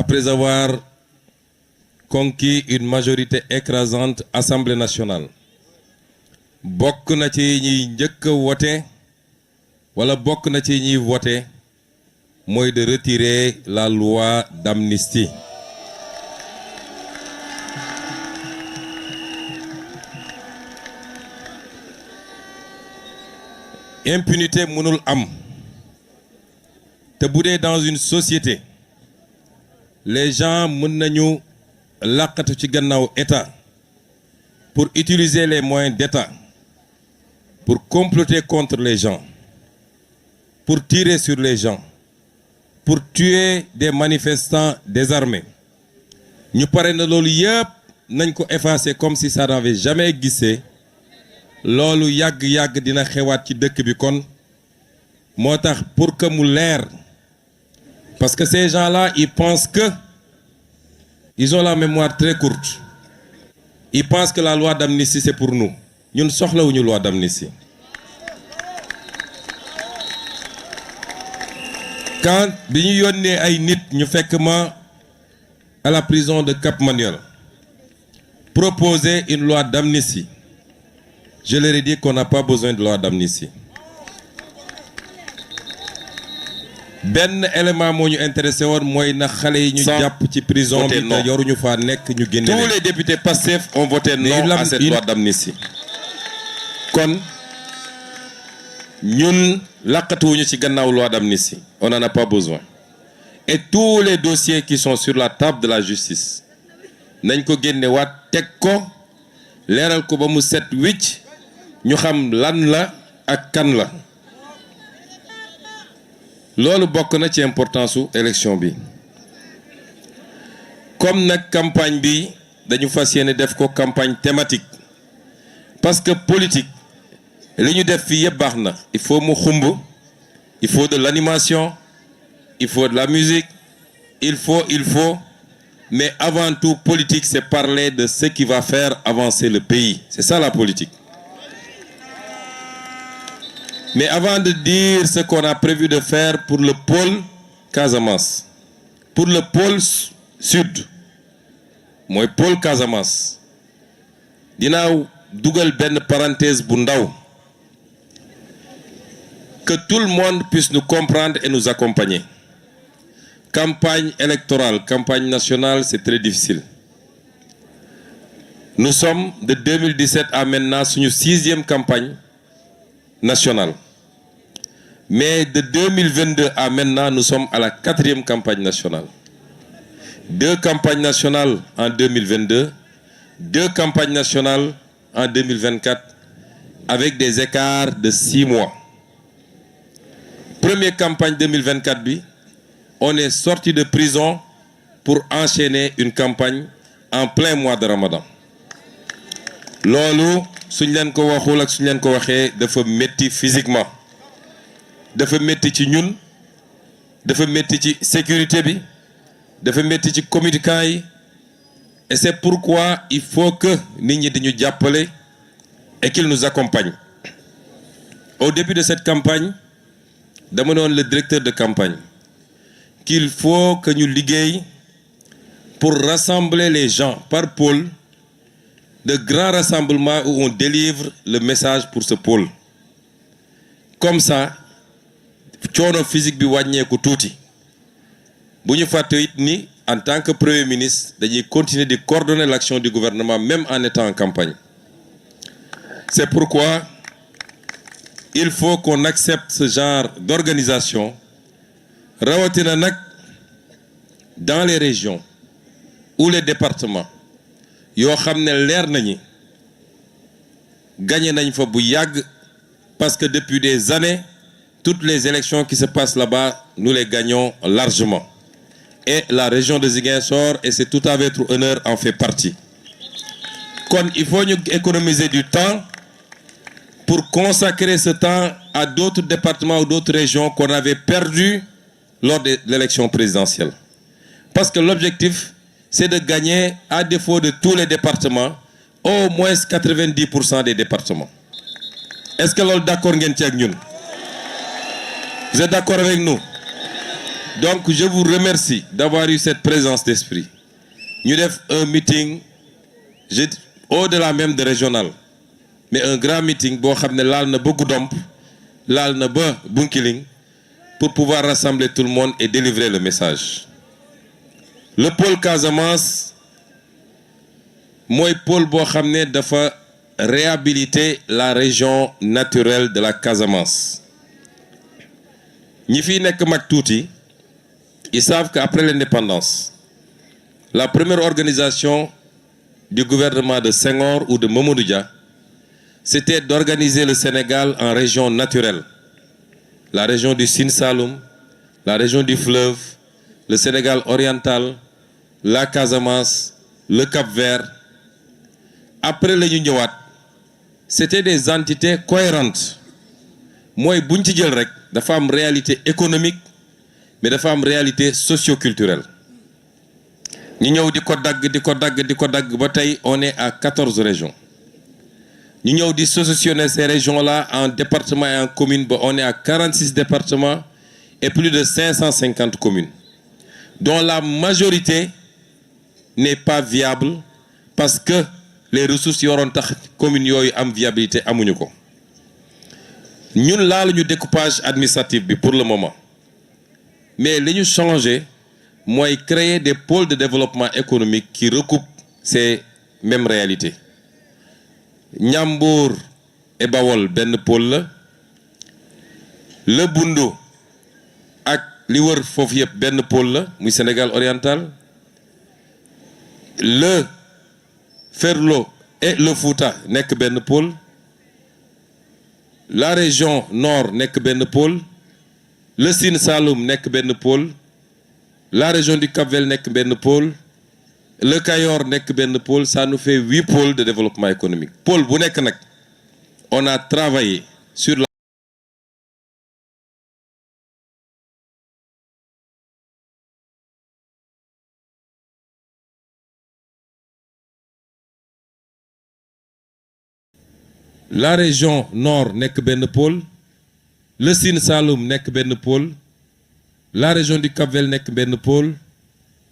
après avoir conquis une majorité écrasante Assemblée nationale bokk na ci ñiy njëkk a voté wala bokk na ci ñiy voté mooy de retirer la loi d'amnistie. Impunité mënul am te bu dee dans une société les gens mën nañu làqatu ci gannaaw état pour utiliser les moyens d'état pour comploter contre les gens, pour tirer sur les gens, pour tuer des manifestants désarmés. Ñu pare na loolu yëpp nañ ko effacer comme si ça n'avait jamais existé. Loolu yàgg-yàgg dina xewaat ci dëkk bi kon moo tax pour que mu leer parce que ces gens-là ils pensent que ils ont la mémoire très courte. Ils pensent que la loi d'amnistie c'est pour nous. Ñun soxlawuñu loi d'amnistie. Quand bi ñu yónnee ay nit ñu fekk ma à la prison de Cap Manuel proposer une loi d'amnistie, je leur ai dit qu'on n'a pas besoin de loi d'amnistie. benn élément moo ñu intéressé woon mooy na xale yi ñu jàpp ci prison bi te yoruñu faa nekk ñu génne. Tous les députés Pastef ont voté non à cette loi d'amnistie. kon ñun laqatuwuñu ci gannaaw loi d'amnistie. On n'en a pas besoin. Et tous les dossiers qui sont sur la table de la justice nañ ko génne waat teg ko leeral ko ba mu set wicc ñu xam lan la ak kan la. loolu bokk na ci importance su élection bi comme nag campagne bi dañu fas yéene def ko campagne thématique parce que politique li ñu def fii yëpp baax na il faut mu xumb il faut de l'animation il faut de la musique il faut mais avant tout politique c'est parler de ce qui va faire avancer le pays, c'est ça la politique. Mais avant de dire ce qu'on a prévu de faire pour le pôle Casamance, pour le pôle sud, mooy pôle Casamance, dinaa dugal benn parenthèse bu ndaw, que tout le monde puisse nous comprendre et nous accompagner. Campagne électorale, campagne nationale, c'est très difficile. Nous sommes de 2017 à maintenant suñu 6e campagne nationale. Mais de 2022 à maintenant, nous sommes à la 4e campagne nationale. 2 campagnes nationales en 2022, 2 campagnes nationales en 2024, avec des écarts de 6 mois. Première campagne 2024 bi, on est sorti de prison pour enchaîner une campagne en plein mois de Ramadan. Loolu suñ leen ko waxul ak suñ leen ko waxee dafa métti physiquement, dafa métti ci ñun, dafa métti ci sécurité bi, dafa métti ci communicants yi, et c'est pourquoi il faut que nit ñi di ñu jàppale et qu'ils nous accompagnent. Au début de cette campagne dama ne woon le directeur de campagne qu'il faut que ñu liggéey pour rassembler les gens par pôle, de grands rassemblements où on délivre le message pour ce pôle. Comme ça coono physique bi wàññeeku tuuti. Bu ñu fàtte it ni en tant que premier ministre dañuy continuer de coordonner l'action du gouvernement même en étant en campagne. C'est pourquoi il faut qu'on accepte ce genre d'organisation, rawatina nag dans les régions ou les départements yoo xam ne leer nañu gagné nañ fa bu yàgg, parce que depuis des années toutes les élections qui se passent là-bas nous les gagnons largement, et la région de Ziguinchor, et c'est tout à votre honneur, en fait partie. Kon il faut ñu économiser du temps pour consacrer ce temps à d'autres départements ou d'autres régions qu'on avait perdu lors de l'élection présidentielle. Parce que l'objectif, c'est de gagner, à défaut de tous les départements, au moins 90% des départements. Est-ce que l'on est d'accord ngeen ci ak ñun? Vous êtes d'accord avec nous? Donc je vous remercie d'avoir eu cette présence d'esprit. Ñu def un meeting au-delà même de régional, mais un grand meeting boo xam ne laal na ba Goudomp laal na ba Bunkiling pour pouvoir rassembler tout le monde et délivrer le message. Le pôle Casamance mooy pôle boo xam ne dafa réhabiliter la région naturelle de la Casamance. ñi fi nekk mag tuuti ils savent qu'après l'indépendance, la première organisation du gouvernement de Senghor ou de Mamadou Dia, c'était d'organiser le Sénégal en régions naturelles. La région du Sine Saloum, la région du fleuve, le Sénégal oriental, la Casamance, le Cap-Vert. Après la ñu ñëwaat, c'était des entités cohérentes. Mooy buñ ci jël rek dafa am réalité économique, mais dafa am réalité socio-culturelle. ñu ñëw di ko dagg ba tey on est à 14 régions. ñu ñëw di sauctionner ces régions-là en départements et en communes ba on est à 46 départements et plus de 550 communes, dont la majorité n'est pas viable parce que les ressources yoroon tax communes yooyu am viabilité amuñu ko. ñun laaluñu découpage administratif bi pour le moment, mais li ñu changé mooy créer des pôles de développement économique qui recoupent ces mêmes réalités. Ñambour et Bawol benn pôle la, le Bundu ak li wër foofu yëpp benn pôle la muy Sénégal oriental, le Ferlo et le Fouta nekk benn pôle, la région nord nekk benn pôle, le Sine Saloum nekk benn pôle, la région du Cap-Vert nekk benn pôle, le Kayor nekk benn pôle. Ça nous fait 8 pôles de développement économique. Pôle bu nekk nag on a travaillé sur la région nord nekk benn pôle, le Sine Saloum nekk benn pôle, la région du Cap-Vert nekk benn pôle,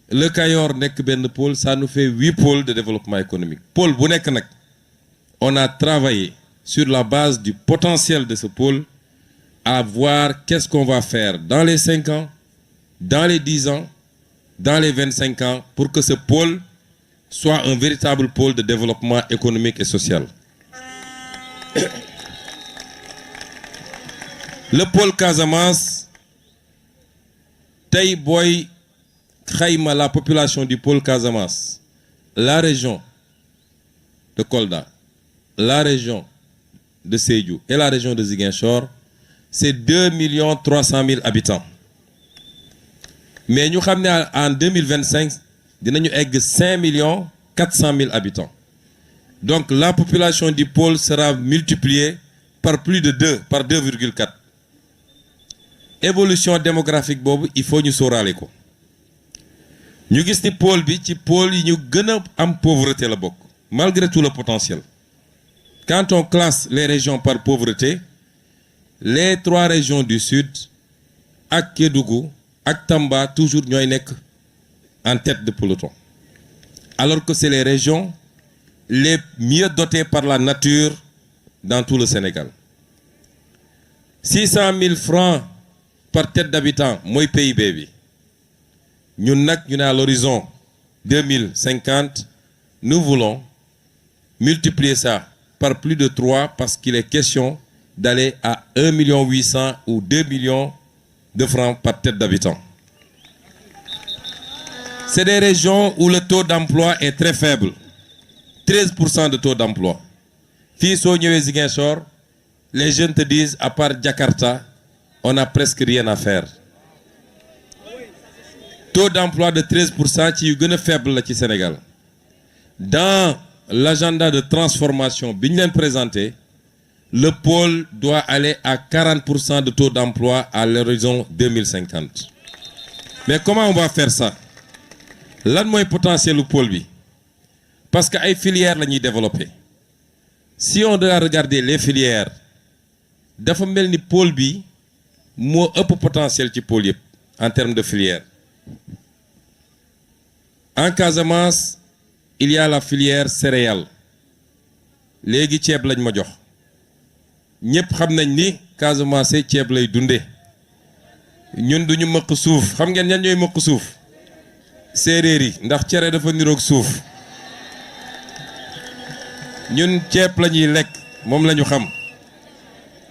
le Kayor nekk benn pôle. Ça nous fait 8 pôles de développement économique. Pôle bu nekk nag on a travaillé sur la base du potentiel de ce pôle à voir qu'est-ce qu'on va faire dans les 5 ans, dans les 10 ans, dans les 25 ans pour que ce pôle soit un véritable pôle de développement économique et social. Le pôle Casamance, tey booy xayma la population du pôle Casamance, la région de Kolda, la région de Sédhiou et la région de Ziguinchor, c'est 2 300 000 habitants. Mais ñu xam ne en 2025 dinañu egg 5 400 000 habitants. Donc la population du pôle sera multipliée par plus de 2, par 2,4. Évolution démographique boobu il faut ñu sóoraale ko. ñu gis ni pôle bi ci pôle yi ñu gën a am pauvreté la bokk, malgré tout le potentiel. Quand on classe les régions par pauvreté, les 3 régions du sud ak Kédougou ak Tamba toujours ñooy nekk en tête de peloton, alors que c'est les régions les mieux dotées par la nature dans tout le Sénégal. 600 000 francs par tête d'habitant mooy PIB bi. ñun nag ñu ne à l'horizon 2050 nous voulons multiplier ça par plus de 3 parce qu'il est question d'aller à 1 800 000 ou 2 millions de francs par tête d'habitant. C'est des régions où le taux d'emploi est très faible, 13% de taux d'emploi. Fii soo ñëwee Ziguinchor, les jeunes te disent à part Jakarta, on n'a presque rien à faire. Taux d'emploi de 13% ci yu gën a faible la ci Sénégal. Dans l'agenda de transformation bi ñu leen présenté, le pôle doit aller à 40% de taux d'emploi à l'horizon 2050. Mais comment on va faire ça? Lan mooy potentiel u pôle bi? Parce que ay filières la ñuy développer. Si on doit regarder les filières, dafa mel ni pôle bi moo ëpp potentiel ci pôle yëpp. en termes de filière. En Casamance, il y a la filière céréales. Léegi ceeb lañ ma jox ñëpp xam nañ ni Casamance ceeb lay dunde ñun duñu mëq suuf xam ngeen ñan ñooy mëq suuf séeréer yi ndax cere dafa niroog suuf ñun ceeb la ñuy lekk moom la ñu xam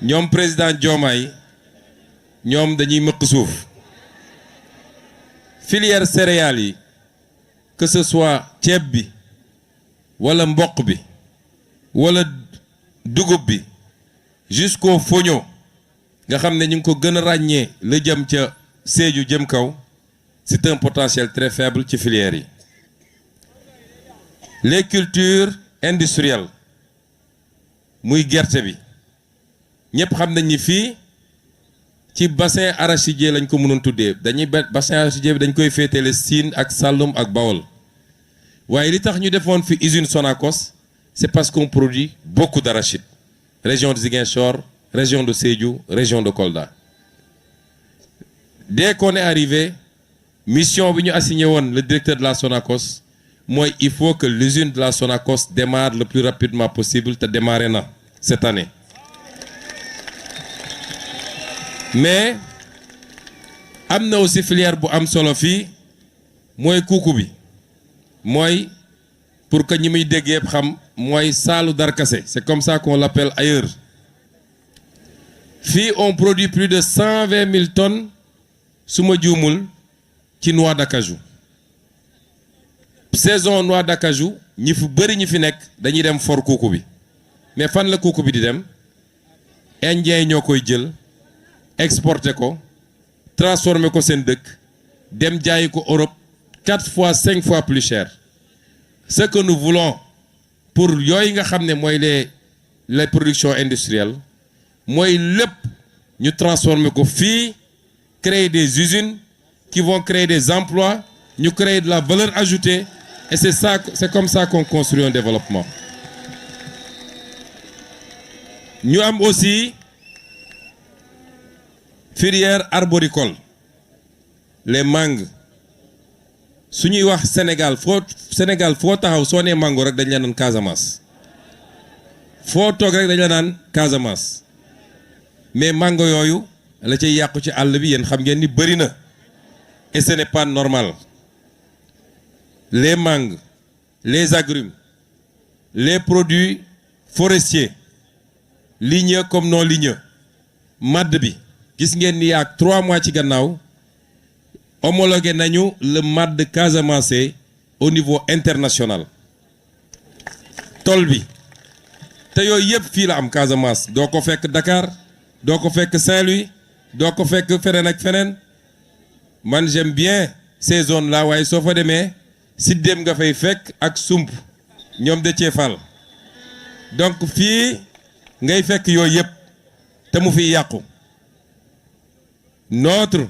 ñoom président Diomaye ñoom dañuy mëq suuf filière céréales yi que ce soit ceeb bi wala mboq bi wala dugub bi jusqu'au foño nga xam ne ñu ngi ko gën a ràññee la jëm ca Sédhiou jëm kaw c'est un potentiel très faible ci filières yi. Les cultures industrielles muy gerte bi ñëpp xam nañ ni fii ci bassin arachidier lañ ko mënoon tuddee dañuy bassin arachidier bi dañ koy féetale Sine ak Saloum ak Bawol waaye li tax ñu defoon fi usine Sonacos c'est parce qu'on produit beaucoup d'arachide. Région de Ziguinchor, région de Sédhiou, région de Kolda. Dès qu'on est arrivé, mission bi ñu assigné woon le directeur de la Sonacos mooy il faut que l'usine de la Sonacos démarre le plus rapidement possible te démarrer na cette année. Mais am na aussi filière bu am solo fii mooy kuuku bi mooy pour que ñi muy dégg yëpp xam mooy saalu darkase c'est comme ça qu'on l'appelle ailleurs fii on produit plus de 120 000 tonnes su ma juumul ci noix d'acajou saison noix d'acajou ñi fu bëri ñi fi nekk dañuy dem for kuuku bi mais fan la kuuku bi di dem indien ñoo koy jël exporter ko transformer ko seen dëkk dem jaayi ko Europe 4 fois 5 fois plus cher. Ce que nous voulons pour yooyu nga xam ne mooy les productions industrielles mooy lépp ñu transformer ko fii créer des usines qui vont créer des emplois ñu créer de la valeur ajoutée et c'est comme ça qu'on construit un développement. ñu am aussi filière arboricole les mangues. su ñuy wax Sénégal foo taxaw soo nee mango rek dañ la naan Casamance foo toog rek dañ la naan Casamance mais mango yooyu la cay yàqu ci àll bi yéen xam ngeen ni bëri na et ce n'est pas normal. Les mangues, les agrumes, les produits forestiers ligneux comme non ligneux madd bi gis ngeen ni ak 3 mois ci gannaaw homologué nañu le madd Casamance au niveau international tool bi te yooyu yëpp fii la am Casamance doo ko fekk Dakar doo ko fekk Saint-Louis doo ko fekk feneen ak feneen man j'aime bien ces zones là waaye soo fa demee siddéem nga fay fekk ak sump ñoom de ceefal donc fii ngay fekk yooyu yëpp te mu fiy yàqu. Notre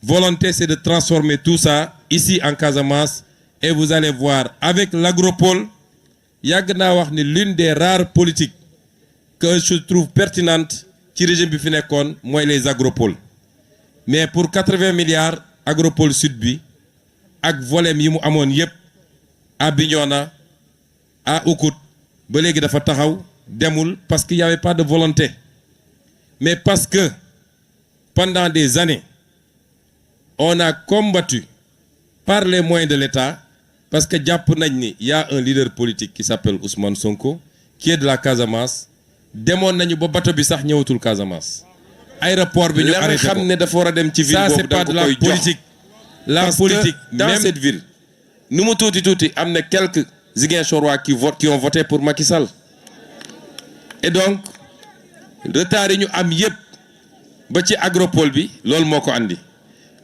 volonté c'est de transformer tout ça ici en Casamance et vous allez voir avec l'agropole yàgg naa wax ni l'une des rares politiques que je trouve pertinente ci régime bi fi nekkoon mooy les agropoles mais pour 80 milliards agropole sud bi ak volem yi mu amoon yépp à Bignona à Oukout ba léegi dafa taxaw demul parce qu'il y avait pas de volonté mais parce que pendant des années on a combattu par les moyens de l'État parce que jàpp nañ ni y a un leader politique qui s'appelle Ousmane Sonko qui est de la Casamance demoon nañu ba bateau bi sax ñëwatul Casamance aéroport bi ñu arrêté ko xam ne dafa war a dem ci ville boobu ça c'est pas de la politique la politique dans même cette ville nu mu tuuti am na quelques Ziguinchorois qui ont voté pour Macky Sall et donc retard yi ñu am yépp ba ci agropole bi loolu moo ko andi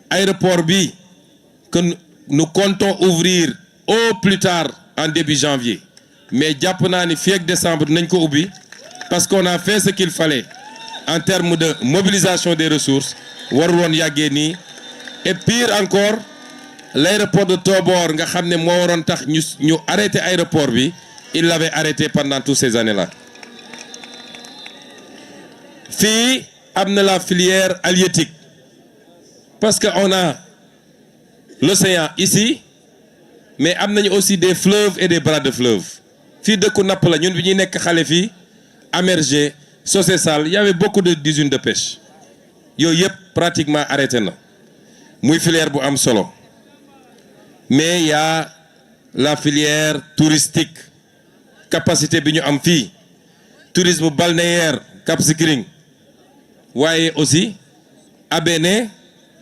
aéroport bi que nous comptons ouvrir au plus tard en début janvier mais jàpp naa ni fii ak décembre nañ ko ubbi parce qu'on a fait ce qu'il fallait en termes de mobilisation des ressources warul woon yàggee nii et pire encore l'aéroport de Tobor nga xam ne moo waroon tax ñu arrêté aéroport bi il l'avait arrêté pendant toutes ces années-là. Fii am na la filière halieutique parce que on a l'océan ici mais am nañu aussi des fleuves et des bras de fleuves fii dëkku napp la ñun bi ñuy nekk xale fii Amergé Socé Sall y avait beaucoup d'usines de pêche yooyu yëpp pratiquement arrêté na muy filière bu am solo mais y a la filière touristique capacité bi ñu am fii tourisme balnéaire Cap Skirring waaye aussi Abéné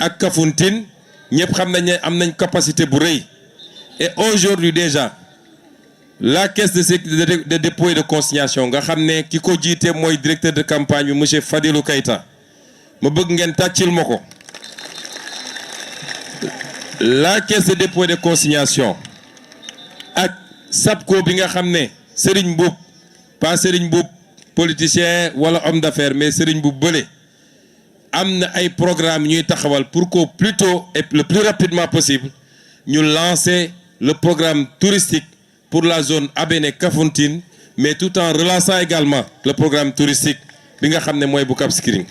ak Kafountine ñëpp xam nañ ne am nañ capacité bu rëy et aujourd'hui déjà la caisse de dépôt et de consignation nga xam ne ki ko jiite mooy directeur de campagne bi monsieur Fadilou Keita ma bëgg ngeen tàccil ma ko la caisse de dépôt et de consignation ak SAPCO bi nga xam ne Serigne Mboup pas Serigne Mboup politicien wala homme d'affaires mais Serigne Mboup bële am na ay programme ñuy taxawal pour qu'au plus tôt et le plus rapidement possible ñu lancer le programme touristique pour la zone Abéné Kafountine mais tout en relançant également le programme touristique bi nga xam ne mooy bu Cap Skirring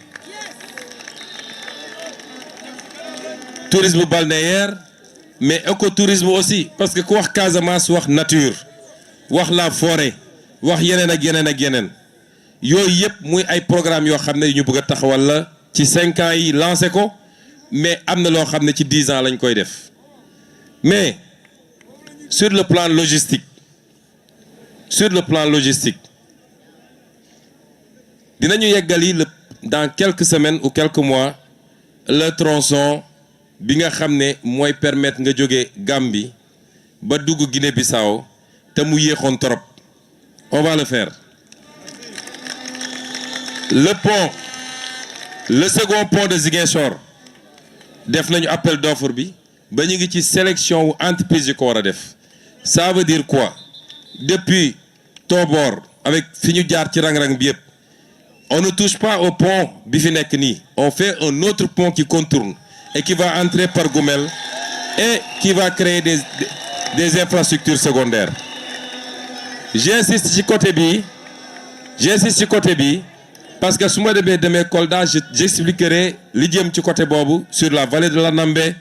tourisme balnéaire mais écotourisme aussi parce que ku wax Casamance wax nature wax la forêt wax yeneen ak yeneen ak yeneen yooyu yëpp muy ay programme yoo xam ne ñu bëgg a taxawal la ci 5 ans yi lancé ko mais am na loo xam ne ci 10 ans lañ koy def mais sur le plan logistique dinañu yeggali dans quelques semaines ou quelques mois le tronçon bi nga xam ne mooy permettre nga jóge Gambie ba dugg Guinée-Bissau te mu yéexoon trop on va le faire le second pont de Ziguinchor def nañu appel d'offre bi ba ñu ngi ci sélection wu entreprise yi ko war a def ça veut dire quoi depuis Tobor avec fi ñu jaar ci rang-rang bi yëpp on ne touche pas au pont bi fi nekk nii on fait un autre pont qui contourne et qui va entrer par Goumel et qui va créer des infrastructures secondaires j'insiste ci côté bi parce que su ma demee Kolda j'expliquerai li jëm ci côté boobu sur la vallée de l'Anambé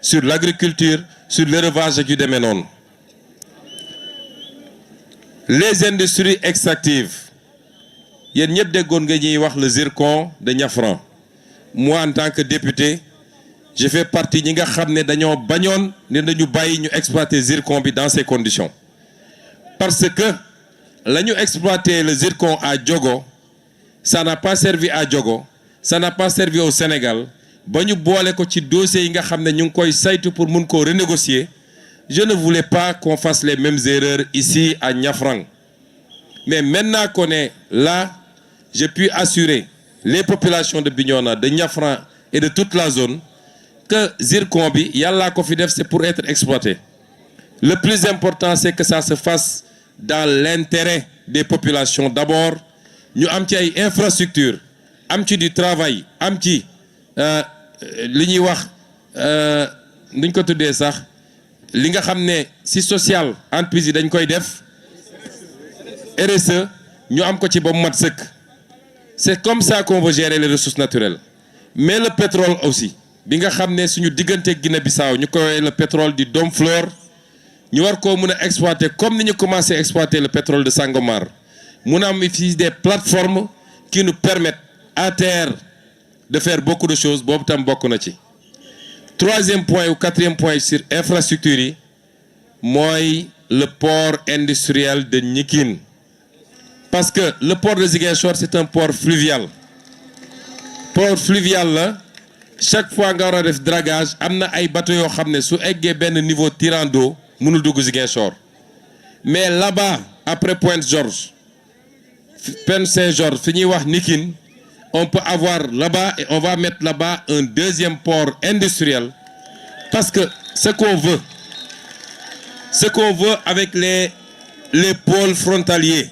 sur l'agriculture sur l'élevage ak yu demee noonu les industries extractives yéen ñëpp déggoon nga ñuy wax le zircon de Niafran moi en tant que député je fais partie ñi nga xam ne dañoo bañoon ne dañu bàyyi ñu exploiter zircon bi dans ces conditions parce que la ñu exploiter le zircon à Diogo ça n'a pas servi à Diogo ça n'a pas servi au Sénégal ba ñu boole ko ci dossiers yi nga xam ne ñu ngi koy saytu pour mun koo renégocier je ne voulais pas qu'on fasse les mêmes erreurs ici à Niafrang mais maintenant qu'on est là j'ai pu assurer les populations de Bignona de Niafrang et de toute la zone que zircon bi yàllaa ko fi def c'est pour être exploité le plus important c'est que ça se fasse dans l'intérêt des populations d'abord ñu am ci ay infrastructures am ci du travail am ci li ñuy wax nuñ ko tuddee sax li nga xam ne si social entreprise yi dañ koy def RSE ñu am ko ci ba mu mat sëkk c'est comme ça qu'on veut gérer les ressources naturelles mais le pétrole aussi bi nga xam ne suñu diggante Guinée-Bissau ñu koy le pétrole du Domflor ñu war koo mën a exploiter comme ni ñu commencé exploiter le pétrole de Sangomar mun a am ici des plateformes qui nous permettent à terre de faire beaucoup de choses boobu tam bokk na ci troisième point ou quatrième point sur infrastructure yi mooy le port industriel de Nikin parce que le port de Ziguinchor c'est un port fluvial la chaque fois nga war a def dragage am na ay bateaux yoo xam ne su eggee benn niveau tirant d'eau mënul dugg Ziguinchor mais là-bas après Pointe-Georges Saint-Georges fi ñuy wax Nikin on peut avoir là-bas et on va mettre là-bas un deuxième port industriel parce que ce qu'on veut avec les pôles frontaliers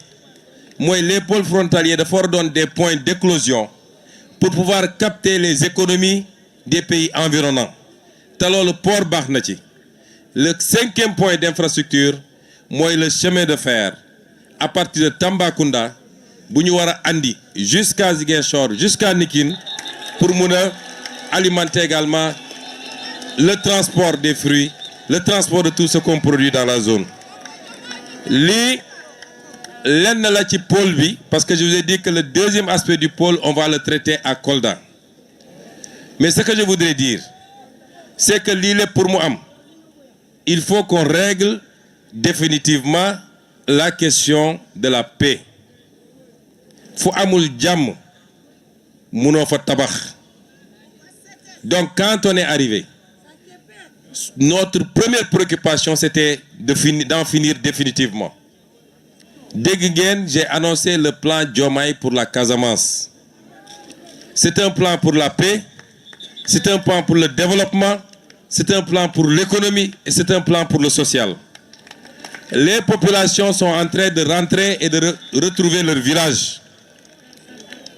mooy les pôles frontaliers dafa war a doon des points d'éclosion pour pouvoir capter les économies des pays environnants te loolu port baax na ci le cinquième point d'infrastructure mooy le chemin de fer à partir de Tambacounda bu ñu war a andi jusqu'à Ziguinchor jusqu'à Nikin pour mun a alimenter également le transport des fruits, le transport de tout ce qu'on produit dans la zone. Lii lenn la ci pôle bi, parce que je vous ai dit que le deuxième aspect du pôle, on va le traiter à Kolda. Mais ce que je voudrais dire, c'est que lii lépp pour mu am, il faut qu'on règle définitivement la question de la paix. Fu amul jàmm munoo fa tabax. Donc quand on est arrivé, notre première préoccupation c'était d'en finir définitivement. Dégg ngeen, j'ai annoncé le plan Diomaye pour la Casamance. C'est un plan pour la paix, c'est un plan pour le développement, c'est un plan pour l'économie et c'est un plan pour le social. Les populations sont en train de rentrer et de retrouver leur village.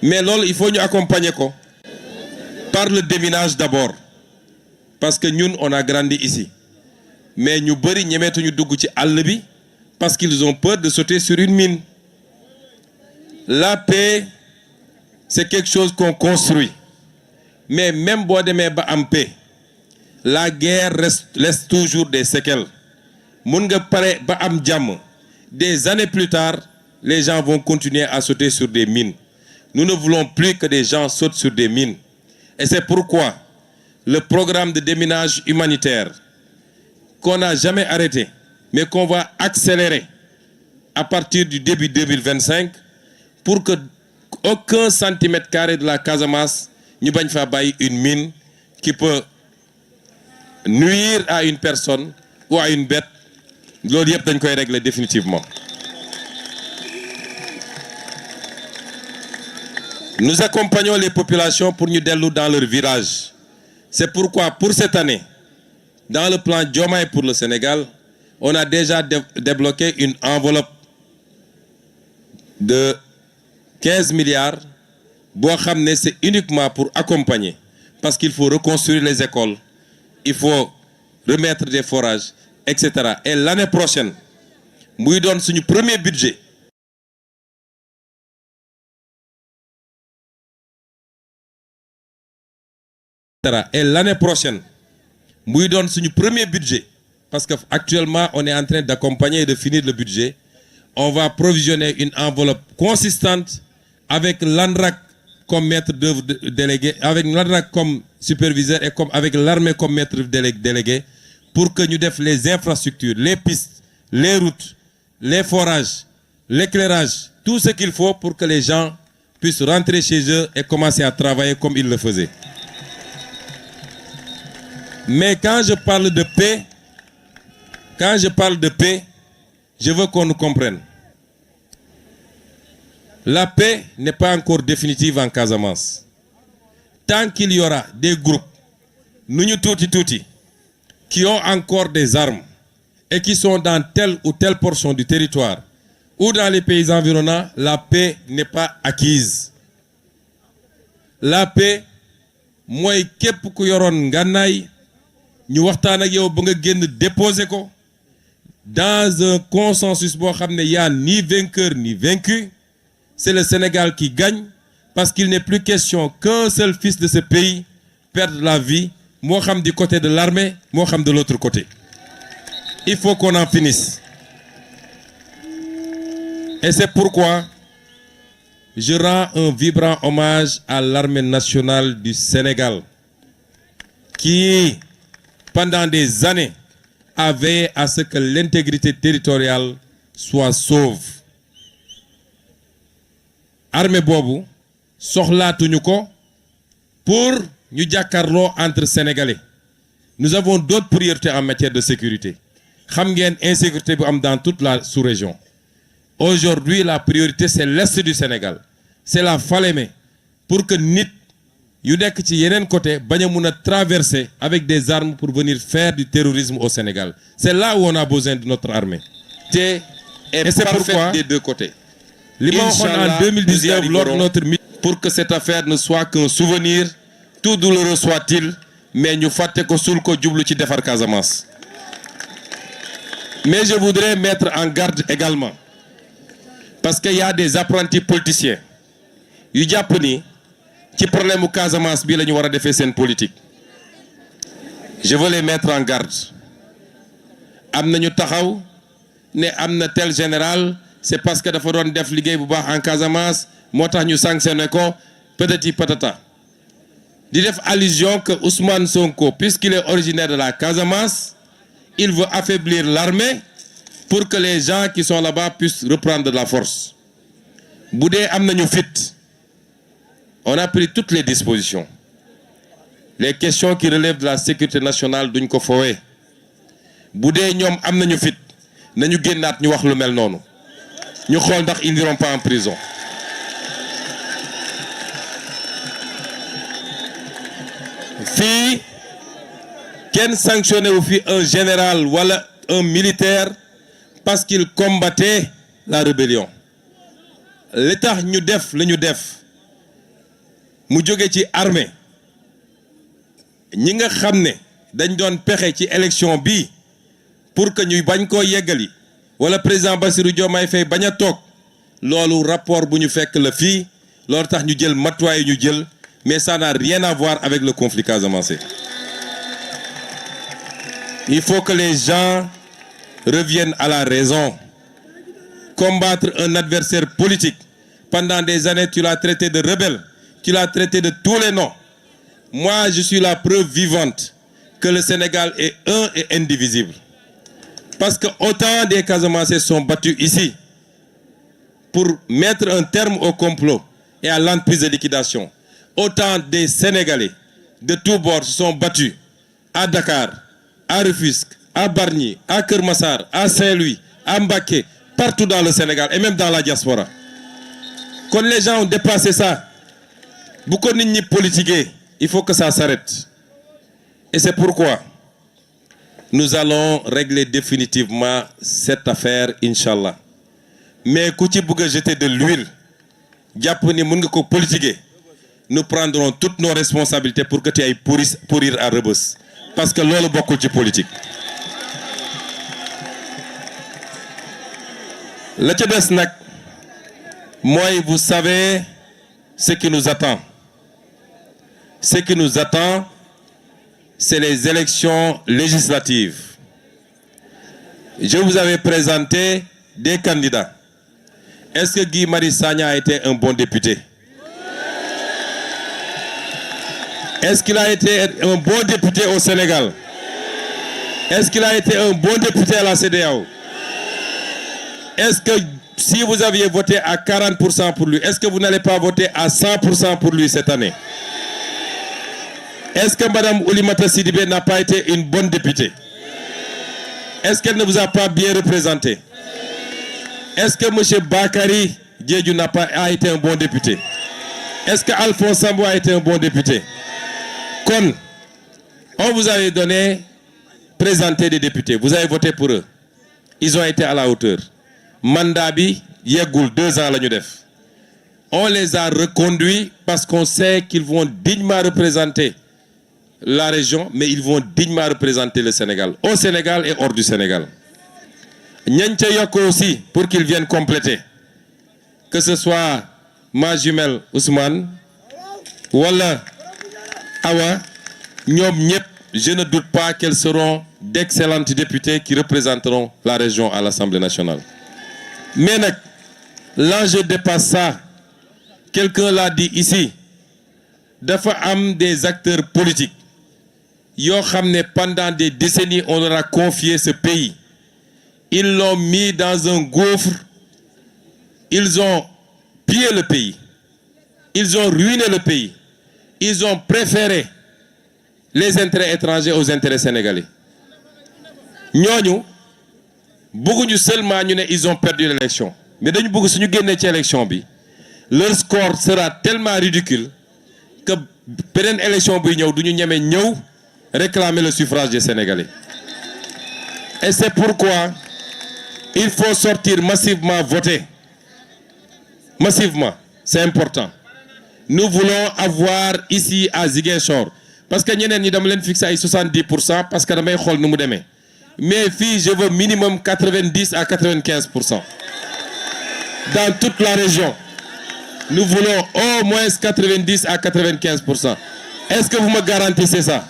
Mais loolu il faut ñu accompagner ko par le déminage d'abord. Parce que ñun on a grandi ici. Mais ñu bari ñemeetuñu dugg ci àll bi parce qu'ils ont peur de sauter sur une mine. La paix, c'est quelque chose qu'on construit. Mais même boo demee ba am paix, la guerre laisse toujours des séquelles. Mun nga pare ba am jàmm, des années plus tard, les gens vont continuer à sauter sur des mines. Nous ne voulons plus que des gens sautent sur des mines. Et c'est pourquoi le programme de déminage humanitaire qu'on n'a jamais arrêté, mais qu'on va accélérer à partir du début 2025 pour que aucun centimètre carré de la Casamance ñu bañ fa bàyyi une mine qui peut nuire à une personne ou à une bête. Loolu yëpp dañ koy régler définitivement. Nous accompagnons les populations pour ñu dellu dans leur village. C'est pourquoi pour cette année, dans le plan Diomaye pour le Sénégal, on a déjà débloqué une enveloppe de 15 milliards. Boo xam ne c'est uniquement pour accompagner. Parce qu'il faut reconstruire les écoles, il faut remettre des forages, etc. Et l'année prochaine, muy doon suñu premier budget. Et l'année prochaine, muy doon suñu premier budget, parce que actuellement on est en train d'accompagner et de finir le budget. On va provisionner une enveloppe consistante avec l'ANRAC comme maître d'œuvre délégué, avec l'ANRAC comme superviseur et comme avec l'armée comme maître délégué, pour que nous fassions les infrastructures, les pistes, les routes, les forages, l'éclairage, tout ce qu'il faut pour que les gens puissent rentrer chez eux et commencer à travailler comme ils le faisaient. Mais quand je parle de paix, je veux qu'on nous comprenne. La paix n'est pas encore définitive en Casamance. Tant qu'il y aura des groupes, touti, qui ont encore des armes et qui sont dans telle ou telle portion du territoire ou dans les pays environnants, la paix n'est pas acquise. La paix, moi, képp ku yoron ngànnaay ñu waxtaan ak yow ba nga génn déposer ko dans un consensus boo xam ne y a ni vainqueur ni vaincu. C'est le Sénégal qui gagne parce qu'il n'est plus question qu'un seul fils de ce pays perde la vie, moo xam du côté de l'armée, moo xam de l'autre côté. Il faut qu'on en finisse. Et c'est pourquoi je rends un vibrant hommage à l'armée nationale du Sénégal qui, pendant des années, a veillé à ce que l'intégrité territoriale soit sauve. Armée boobu soxlaatuñu ko pour ñu jàkkaarloo entre Sénégalais. Nous avons d'autres priorités en matière de sécurité. Xam ngeen insécurité bu am dans toute la sous-région. Aujourd'hui, la priorité c'est l'est du Sénégal. C'est la Falémé pour que nit yu nekk ci yeneen côté bañ a mun a traverser avec des armes pour venir faire du terrorisme au Sénégal. C'est là où on a besoin de notre armée. Et c'est pourquoi des deux côtés. Li ma waxoon en 2019 lors de notre meeting pour que cette affaire ne soit qu'un souvenir, tout douloureux soit-il, mais ñu fàtte ko suul ko jublu ci defar Casamance. Mais je voudrais mettre en garde également parce qu'il y a des apprentis politiciens yu jàpp ni ci problème mu Casamance bi la ñu war a defee seen politique. je veux les mettre en garde. am nañu taxaw ne am na tel général c'est parce que dafa doon def liggéey bu baax en Casamance moo tax ñu sanctionné ko patati patata di def allusion que Ousmane Sonko puisqu'il est originaire de la Casamance il veut affaiblir l'armée pour que les gens qui sont là-bas puissent reprendre de la force bu dee am nañu fit on a pris toutes les dispositions les questions qui relèvent de la sécurité nationale duñ ko fowee bu dee ñoom am nañu fit nañu génnaat ñu wax lu mel noonu ñu xool ndax ils n'iront pas en prison fii kenn sanctionné wu fi un général wala un militaire parce qu'il combattait la rébellion li tax ñu def la ñu def mu jóge ci armée ñi nga xam ne dañ doon pexe ci élection bi pour que ñuy bañ koo yeggali wala président Bassirou Diomaye Faye bañ a toog loolu rapport bu ñu fekk la fii loolu tax ñu jël matuwaay ñu jël mais ça n'a rien à voir avec le conflit casamançais. Il faut que les gens reviennent à la raison. Combattre un adversaire politique pendant des années tu l'as traité de rebelle, tu l'as traité de tous les noms. Moi je suis la preuve vivante que le Sénégal est un et indivisible. Parce que autant des Casamançais sont battus ici pour mettre un terme au complot et à l'entreprise de liquidation. Autant des Sénégalais de tous bords se sont battus à Dakar, à Rufisque, à Bargny, à Keur Massar, à Saint-Louis, à Mbacké, partout dans le Sénégal et même dans la diaspora. Quand les gens ont dépassé ça, beaucoup de gens politiqués, il faut que ça s'arrête. Et c'est pourquoi nous allons régler définitivement cette affaire, Inch'Allah. Mais ku ci bëgg a jeter de l'huile, jàpp ni mën nga ko politiquer, nous prendrons toutes nos responsabilités pour que tu ailles pourrir à Rebeuss. Parce que loolu bokkul ci politique. La ca des nag mooy vous savez ce qui nous attend. Ce qui nous attend, c'est les élections législatives. Je vous avais présenté des candidats. Est-ce que Guy Marius Sagna a été un bon député? Est-ce qu'il a été un bon député au Sénégal? Est-ce qu'il a été un bon député à la CEDEAO? Est-ce que si vous aviez voté à 40% pour lui, est-ce que vous n'allez pas voter à 100% pour lui cette année? Est-ce que Madame Oulimata Sidibé n'a pas été une bonne députée? Est-ce qu'elle ne vous a pas bien représenté? Est-ce que M. Bakary Diédhiou n'a pas été un bon député? Est-ce que Alphonse Sambou a été un bon député? Quand on vous avait présenté des députés, vous avez voté pour eux. Ils ont été à la hauteur. Mandat bi yeggul 2 ans la ñu def. On les a reconduits parce qu'on sait qu'ils vont dignement représenter la région, mais ils vont dignement représenter le Sénégal, au Sénégal et hors du Sénégal. Ñañ ca yokk aussi pour qu'ils viennent compléter. Que ce soit ma jumelle Ousmane wala Awa, ñoom ñëpp, je ne doute pas qu'elles seront d'excellentes députées qui représenteront la région à l'Assemblée nationale. Mais nag, l'enjeu dépasse ça. Quelqu'un l'a dit ici. Dafa am des acteurs politiques yoo xam ne pendant des décennies on leur a confié ce pays. Ils l'ont mis dans un gouffre. Ils ont pillé le pays. Ils ont ruiné le pays. Ils ont préféré les intérêts étrangers aux intérêts sénégalais. Ñooñu bëgguñu seulement ñu ne ils ont perdu l'élection, mais dañu bëgg suñu génnee ci élection bi leur score sera tellement ridicule que beneen élection buy ñëw duñu ñeme ñëw réclamer le suffrage des Sénégalais. Et c'est pourquoi il faut sortir massivement voter. Massivement, c'est important. Nous voulons avoir ici à Ziguinchor, parce que ñeneen ñi dama leen fixé ay 70% parce que damay xool nu mu demee. Mais fii je veux minimum 90 à 95%. Dans toute la région, nous voulons au moins 90 à 95%. Est-ce que vous me garantissez ça?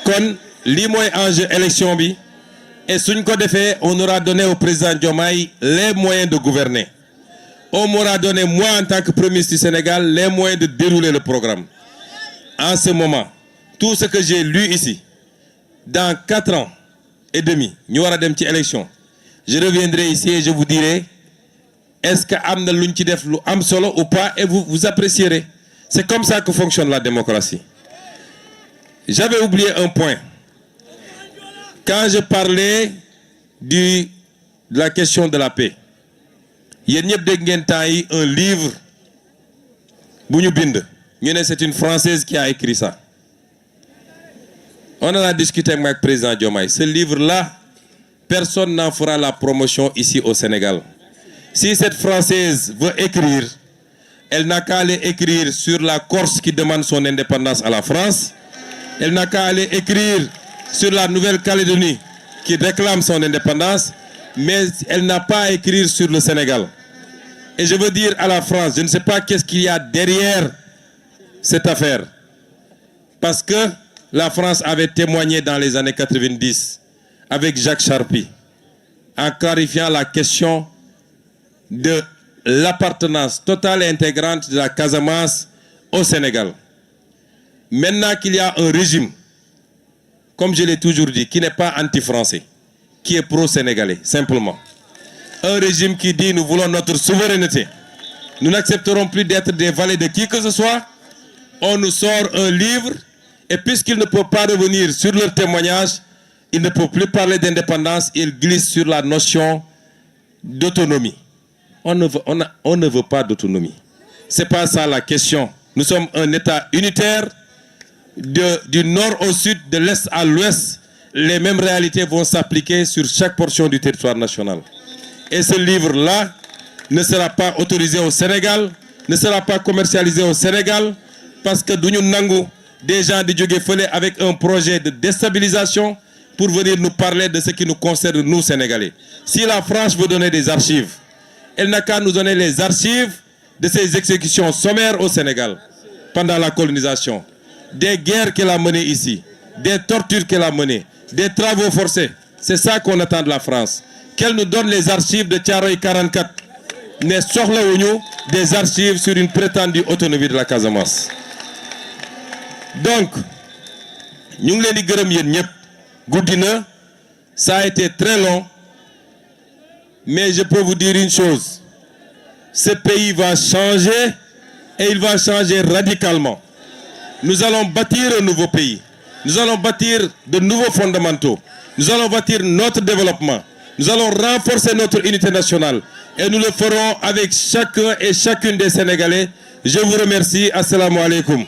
kon lii mooy enjeu élection bi et suñ ko defee on aura donné au président Diomaye les moyens de gouverner. On m'aura donné, moi en tant que Premier ministre du Sénégal, les moyens de dérouler le programme. En ce moment, tout ce que j'ai lu ici, dans 4 ans et demi, nous aurons des élections. Je reviendrai ici et je vous dirai, est-ce qu'il y a un solo ou pas, et vous apprécierez. C'est comme ça que fonctionne la démocratie. J'avais oublié un point. Quand je parlais de la question de la paix, il y a un livre, c'est une Française qui a écrit ça. On en a discuté avec le président Diomaye. Ce livre-là, personne n'en fera la promotion ici au Sénégal. Si cette Française veut écrire, elle n'a qu'à aller écrire sur la Corse qui demande son indépendance à la France. Elle n'a qu'à aller écrire sur la Nouvelle-Calédonie qui réclame son indépendance. Mais elle n'a pas à écrire sur le Sénégal. Et je veux dire à la France, je ne sais pas qu'est-ce qu'il y a derrière cette affaire. Parce que la France avait témoigné dans les années 90 avec Jacques Charpy en clarifiant la question de l'appartenance totale et intégrante de la Casamance au Sénégal. Maintenant qu'il y a un régime, comme je l'ai toujours dit, qui n'est pas anti-français, qui est pro-sénégalais, simplement. Un régime qui dit nous voulons notre souveraineté. Nous n'accepterons plus d'être des valets de qui que ce soit. On nous sort un livre et puisqu'ils ne peuvent pas revenir sur leur témoignage, ils ne peuvent plus parler d'indépendance, ils glissent sur la notion d'autonomie. On ne veut pas d'autonomie. Ce n'est pas ça la question. Nous sommes un État unitaire du nord au sud, de l'est à l'ouest. Les mêmes réalités vont s'appliquer sur chaque portion du territoire national. Et ce livre-là ne sera pas autorisé au Sénégal, ne sera pas commercialisé au Sénégal, parce que nous avons des gens de Djogé-Felé avec un projet de déstabilisation pour venir nous parler de ce qui nous concerne, nous, Sénégalais. Si la France veut donner des archives, elle n'a qu'à nous donner les archives de ces exécutions sommaires au Sénégal pendant la colonisation, des guerres qu'elle a menées ici, des tortures qu'elle a menées, des travaux forcés. C'est ça qu'on attend de la France. Qu'elle nous donne les archives de Thiaroye 44. Ne sorlons des archives sur une prétendue autonomie de la Casamance. Donc, nous ça a été très long, mais je peux vous dire une chose. Ce pays va changer et il va changer radicalement. Nous allons bâtir un nouveau pays. Nous allons bâtir de nouveaux fondamentaux. Nous allons bâtir notre développement. Nous allons renforcer notre unité nationale. Et nous le ferons avec chacun et chacune des Sénégalais. Je vous remercie. Assalamu alaikum.